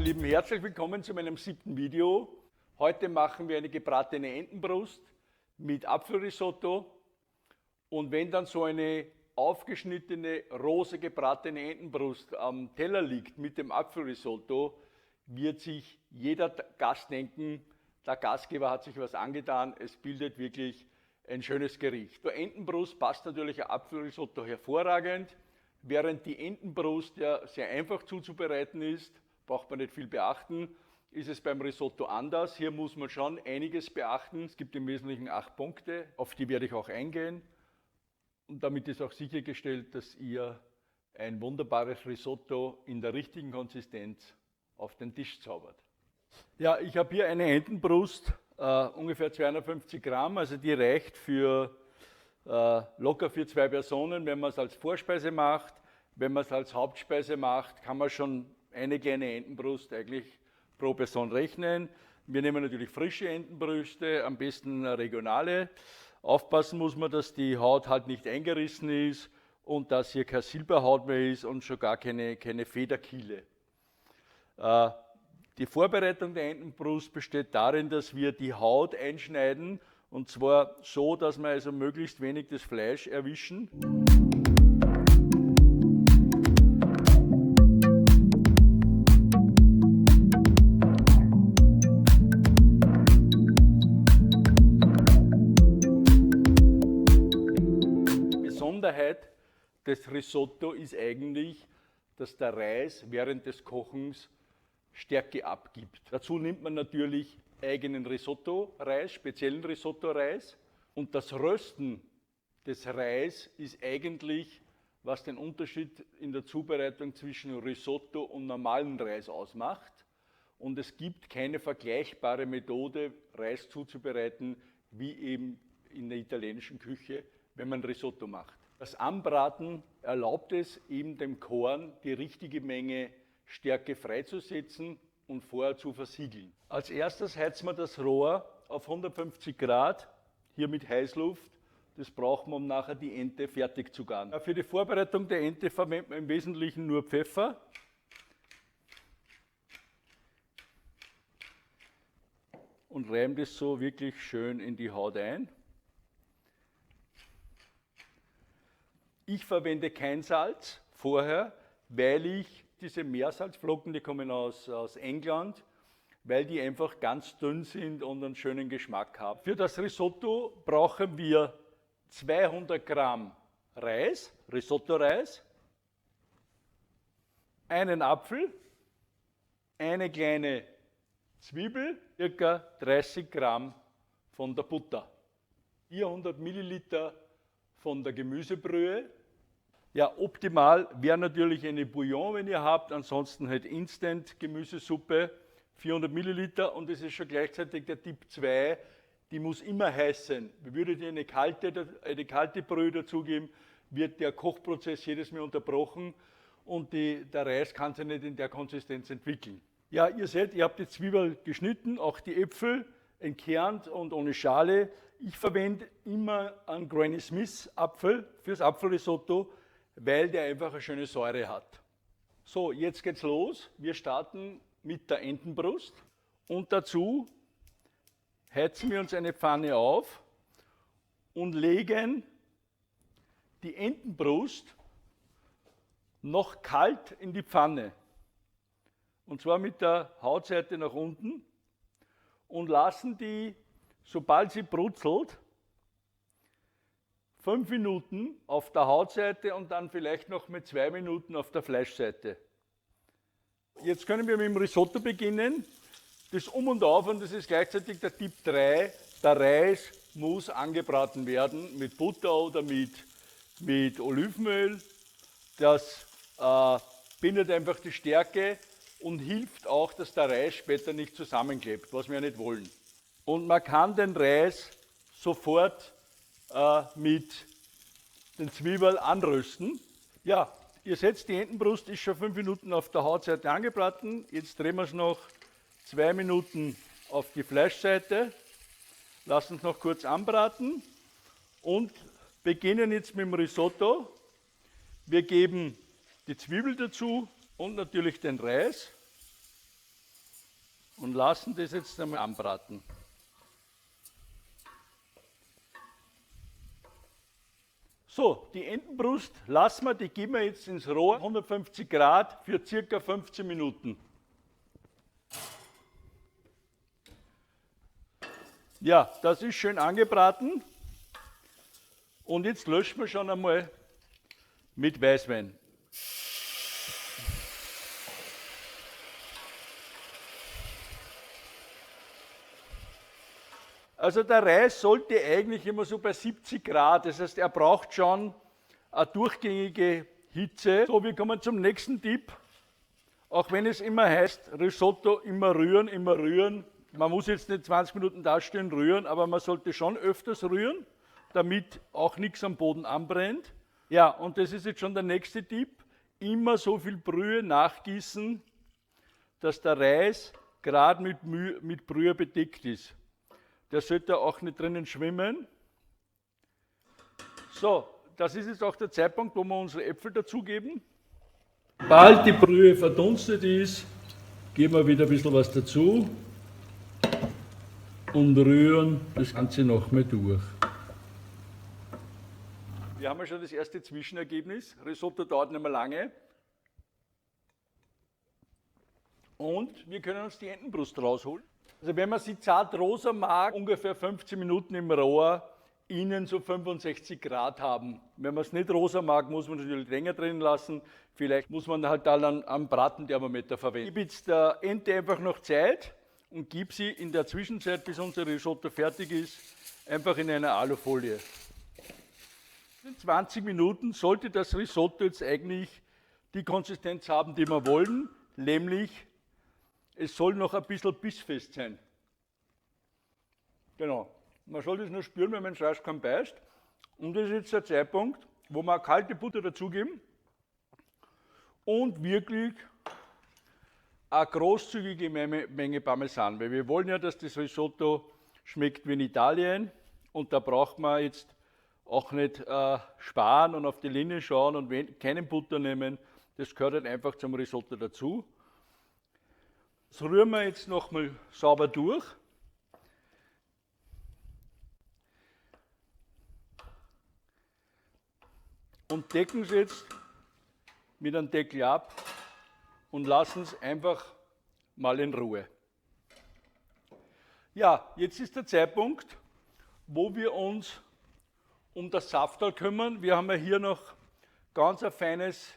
Lieben, herzlich willkommen zu meinem 7. Video. Heute machen wir eine gebratene Entenbrust mit Apfelrisotto. Und wenn dann so eine aufgeschnittene, rosa gebratene Entenbrust am Teller liegt mit dem Apfelrisotto, wird sich jeder Gast denken, der Gastgeber hat sich was angetan, es bildet wirklich ein schönes Gericht. Zur Entenbrust passt natürlich ein Apfelrisotto hervorragend, während die Entenbrust ja sehr einfach zuzubereiten ist, braucht man nicht viel beachten, ist es beim Risotto anders. Hier muss man schon einiges beachten. Es gibt im Wesentlichen 8 Punkte, auf die werde ich auch eingehen. Und damit ist auch sichergestellt, dass ihr ein wunderbares Risotto in der richtigen Konsistenz auf den Tisch zaubert. Ja, ich habe hier eine Entenbrust, ungefähr 250 Gramm, also die reicht für locker für 2 Personen, wenn man es als Vorspeise macht. Wenn man es als Hauptspeise macht, kann man schon eine kleine Entenbrust eigentlich pro Person rechnen. Wir nehmen natürlich frische Entenbrüste, am besten regionale. Aufpassen muss man, dass die Haut halt nicht eingerissen ist und dass hier keine Silberhaut mehr ist und schon gar keine Federkiele. Die Vorbereitung der Entenbrust besteht darin, dass wir die Haut einschneiden und zwar so, dass wir also möglichst wenig das Fleisch erwischen. Besonderheit des Risotto ist eigentlich, dass der Reis während des Kochens Stärke abgibt. Dazu nimmt man natürlich eigenen Risotto-Reis, speziellen Risotto-Reis. Und das Rösten des Reis ist eigentlich, was den Unterschied in der Zubereitung zwischen Risotto und normalem Reis ausmacht. Und es gibt keine vergleichbare Methode, Reis zuzubereiten, wie eben in der italienischen Küche, wenn man Risotto macht. Das Anbraten erlaubt es eben dem Korn, die richtige Menge Stärke freizusetzen und vorher zu versiegeln. Als erstes heizen wir das Rohr auf 150 Grad, hier mit Heißluft. Das braucht man, um nachher die Ente fertig zu garen. Für die Vorbereitung der Ente verwendet man im Wesentlichen nur Pfeffer. Und reiben das so wirklich schön in die Haut ein. Ich verwende kein Salz vorher, weil ich diese Meersalzflocken, die kommen aus England, weil die einfach ganz dünn sind und einen schönen Geschmack haben. Für das Risotto brauchen wir 200 Gramm Reis, Risotto-Reis, einen Apfel, eine kleine Zwiebel, ca. 30 Gramm von der Butter, 400 Milliliter von der Gemüsebrühe. Ja, optimal wäre natürlich eine Bouillon, wenn ihr habt, ansonsten halt Instant-Gemüsesuppe, 400 Milliliter und das ist schon gleichzeitig der Tipp 2, die muss immer heiß sein. Würdet ihr eine kalte Brühe dazugeben, wird der Kochprozess jedes Mal unterbrochen und der Reis kann sich nicht in der Konsistenz entwickeln. Ja, ihr seht, ihr habt die Zwiebel geschnitten, auch die Äpfel entkernt und ohne Schale. Ich verwende immer einen Granny Smith Apfel fürs Apfelrisotto, weil der einfach eine schöne Säure hat. So, jetzt geht's los. Wir starten mit der Entenbrust und dazu heizen wir uns eine Pfanne auf und legen die Entenbrust noch kalt in die Pfanne. Und zwar mit der Hautseite nach unten und lassen die, sobald sie brutzelt, 5 Minuten auf der Hautseite und dann vielleicht noch mit 2 Minuten auf der Fleischseite. Jetzt können wir mit dem Risotto beginnen. Das Um und Auf, und das ist gleichzeitig der Tipp 3, der Reis muss angebraten werden mit Butter oder mit Olivenöl. Das bindet einfach die Stärke und hilft auch, dass der Reis später nicht zusammenklebt, was wir nicht wollen. Und man kann den Reis sofort mit den Zwiebeln anrösten. Ja, ihr seht, die Entenbrust ist schon 5 Minuten auf der Hautseite angebraten. Jetzt drehen wir es noch 2 Minuten auf die Fleischseite, lassen es noch kurz anbraten und beginnen jetzt mit dem Risotto. Wir geben die Zwiebel dazu und natürlich den Reis. und lassen das jetzt einmal anbraten. So, die Entenbrust lassen wir, die geben wir jetzt ins Rohr, 150 Grad für ca. 15 Minuten. Ja, das ist schön angebraten und jetzt löschen wir schon einmal mit Weißwein. Also der Reis sollte eigentlich immer so bei 70 Grad, das heißt, er braucht schon eine durchgängige Hitze. So, wir kommen zum nächsten Tipp. Auch wenn es immer heißt, Risotto immer rühren, immer rühren. Man muss jetzt nicht 20 Minuten dastehen rühren, aber man sollte schon öfters rühren, damit auch nichts am Boden anbrennt. Ja, und das ist jetzt schon der nächste Tipp. Immer so viel Brühe nachgießen, dass der Reis gerade mit Brühe bedeckt ist. Der sollte auch nicht drinnen schwimmen. So, das ist jetzt auch der Zeitpunkt, wo wir unsere Äpfel dazugeben. Sobald die Brühe verdunstet ist, geben wir wieder ein bisschen was dazu und rühren das Ganze nochmal durch. Wir haben ja schon das erste Zwischenergebnis. Risotto dauert nicht mehr lange. Und wir können uns die Entenbrust rausholen. Also wenn man sie zart rosa mag, ungefähr 15 Minuten im Rohr, innen so 65 Grad haben. Wenn man es nicht rosa mag, muss man natürlich länger drin lassen. Vielleicht muss man halt dann am Bratenthermometer verwenden. Ich gebe jetzt der Ente einfach noch Zeit und gebe sie in der Zwischenzeit, bis unser Risotto fertig ist, einfach in eine Alufolie. In 20 Minuten sollte das Risotto jetzt eigentlich die Konsistenz haben, die wir wollen, nämlich es soll noch ein bisschen bissfest sein. Genau. Man soll das nur spüren, wenn man den Schweißkorn beißt. Und das ist jetzt der Zeitpunkt, wo wir kalte Butter dazugeben und wirklich eine großzügige Menge Parmesan. Weil wir wollen ja, dass das Risotto schmeckt wie in Italien. Und da braucht man jetzt auch nicht sparen und auf die Linie schauen und keinen Butter nehmen. Das gehört halt einfach zum Risotto dazu. Das rühren wir jetzt nochmal sauber durch. Und decken es jetzt mit einem Deckel ab und lassen es einfach mal in Ruhe. Ja, jetzt ist der Zeitpunkt, wo wir uns um das Saftal kümmern. Wir haben ja hier noch ganz ein feines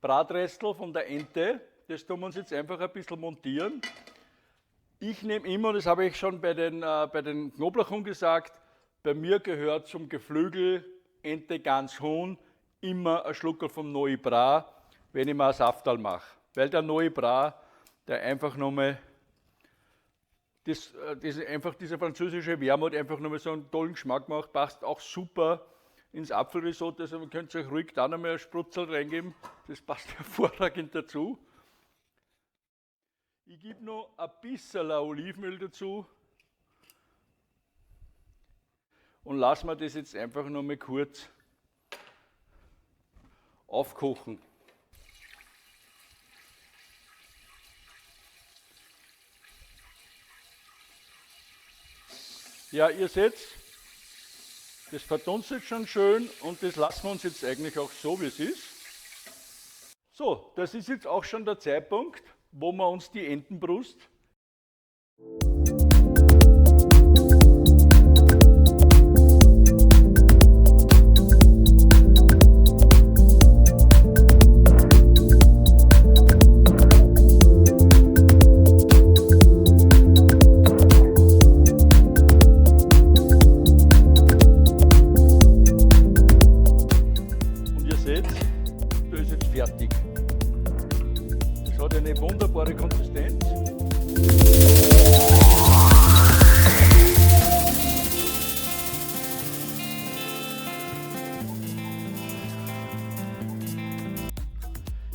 Bratrestel von der Ente. Das tun wir uns jetzt einfach ein bisschen montieren. Ich nehme immer, das habe ich schon bei den Knoblauchhuhn gesagt, bei mir gehört zum Geflügel, Ente, Gans, Huhn immer ein Schluckerl vom Noy Bras, wenn ich mal ein Saftal mache. Weil der Noy Bras, der einfach nochmal, dieser französische Wermut einfach nochmal so einen tollen Geschmack macht, passt auch super ins Apfelrisotto. Also man könnte euch ruhig da nochmal ein Sprutzel reingeben, das passt hervorragend dazu. Ich gebe noch ein bisschen Olivenöl dazu und lassen wir das jetzt einfach noch mal kurz aufkochen. Ja, ihr seht, das verdunstet schon schön und das lassen wir uns jetzt eigentlich auch so, wie es ist. So, das ist jetzt auch schon der Zeitpunkt, wo wir uns die Entenbrust und ihr seht, das ist jetzt fertig. Das hat eine wunderbare Konsistenz.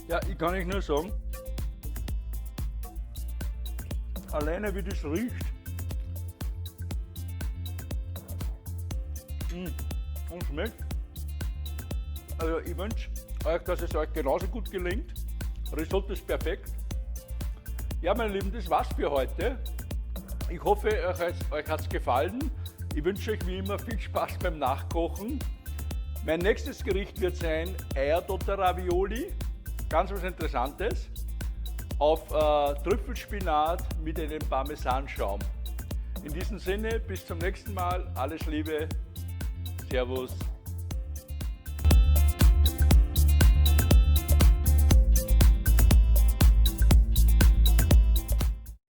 Ja, ich kann euch nur sagen, alleine wie das riecht und schmeckt, also ich wünsche euch, dass es euch genauso gut gelingt. Risotto ist perfekt. Ja, meine Lieben, das war's für heute. Ich hoffe, euch hat es gefallen. Ich wünsche euch wie immer viel Spaß beim Nachkochen. Mein nächstes Gericht wird sein Eierdotter Ravioli, ganz was Interessantes, auf Trüffelspinat mit einem Parmesanschaum. In diesem Sinne, bis zum nächsten Mal, alles Liebe, Servus.